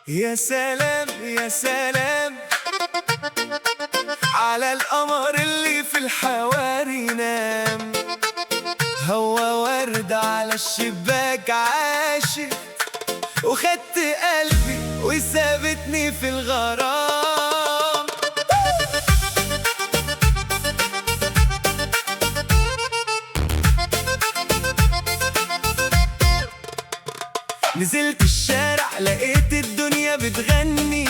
يا سلام يا سلام على القمر اللي في الحواري نام، هو ورد على الشباك عاشق، وخدت قلبي وسابتني في الغرام. نزلت الشارع لقيت الدنيا بتغني،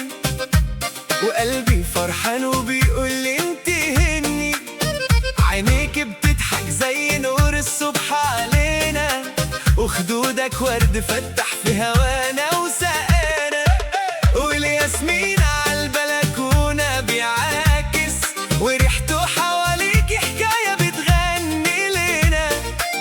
وقلبي فرحان وبيقول لي انت هني، عينيك بتضحك زي نور الصبح علينا، وخدودك ورد فتح في هوانا وسقانا، والياسمين عالبلكونة بيعاكس، وريحته حواليك حكاية بتغني لنا،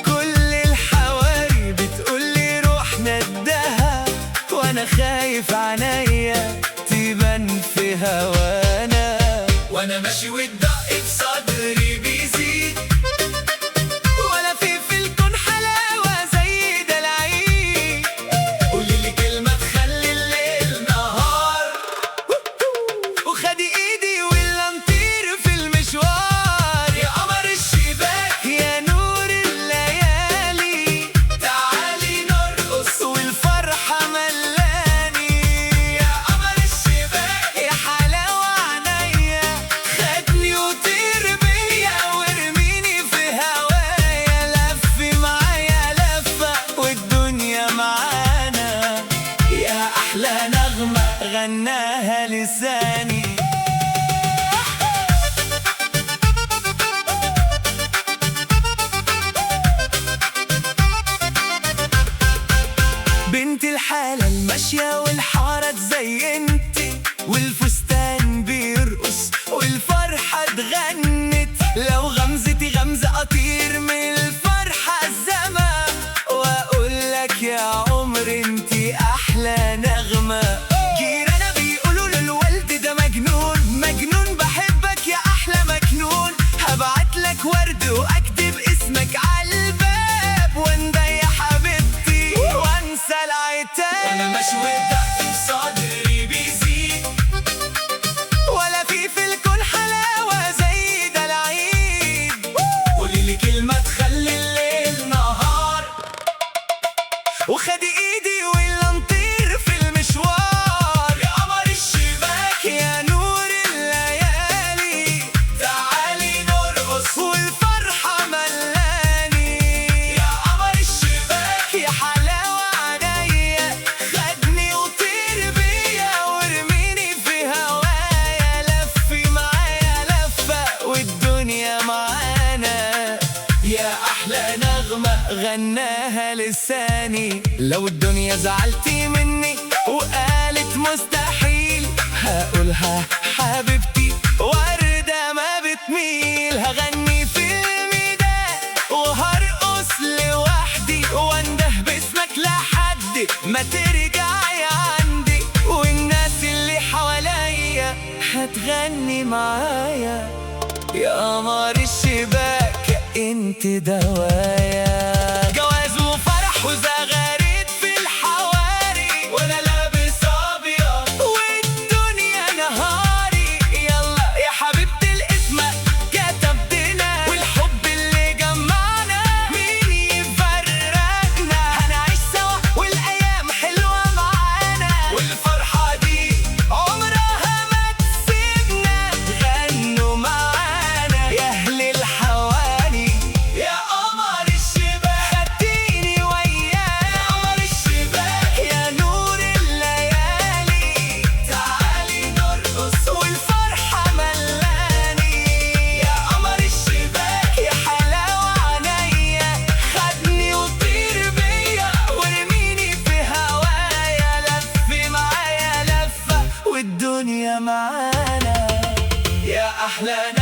كل الحواري بتقولي روحنا الدهب، وانا خايف عنيا تبان في هوانا، وانا ماشي والدق في صدري بيزيد، ولا في الكون حلاوة زي ده العيد، قوليلي كلمة تخلي الليل نهار، وخدي ايدي ويلا نطير في المشوار، يا قمر الشباك يا نور الليالي، تعالي نرقص والفرحة ملاني، يا قمر الشباك يا حلاوة عينيا، خدني وطير بيا وارميني في هوايا، لف معايا لفة والدنيا معانا، يا أحلى نغمة غناها لساني. بنت الحلال ماشية والحارة تزينتي، والفستان بيرقص والفرحة اتغنت، لو غمزتي غمزة أطير من الفرحة الزمان، وأقولك يا عمر انتي أحلى نغمة، جيرانا بيقولوا للولد ده مجنون، مجنون بحبك يا أحلى مجنون، هبعتلك ورد وأكتب اسمك عالباب، وانده يا حبيبتي وانسى العتاب، وانا ماشي والدق في صدري بيزيد، ولا في الكون حلاوة زي ده العيد، قوليلي كلمة تخلي الليل نهار، وخدي ايدي ويلا نطير في المشوار، يا قمر الشباك يا نور الليالي، تعالي نرقص والفرحة ملاني، يا قمر الشباك يا حلاوة عينيا، خدني وطير بيا وارميني في هوايا، لفي معايا لفة والدنيا معانا، يا أحلى نغمة غناها لساني، لو الدنيا زعلتي مني وقالت مستحيل، هقولها حبيبتي وردة ما بتميل، هغني في الميدان وهرقص لوحدي، وانده باسمك لحد ما ترجعي عندي، والناس اللي حواليا هتغني معايا، يا قمر الشباك انت دوايا، جواز وفرح وزغاريد في الحواري، وانا لابس ابيض والدنيا نهاري، يلا يا حبيبتي الاسم كتبتنا، والحب اللي جمعنا مين يفرقنا، هنعيش سوا والايام حلوة معانا، والفرحة دي عمرها ما تسيبنا، غنوا معانا يا اهل الحواري، يا قمر الشباك خدتيني وياك، يا قمر الشباك يا نور الليالي، تعالي نرقص والفرحة ملاني، يا قمر الشباك يا حلاوة عينيا، خدني وطير بيا وارميني في هوايا، لف معايا لفة والدنيا معانا، يا أحلى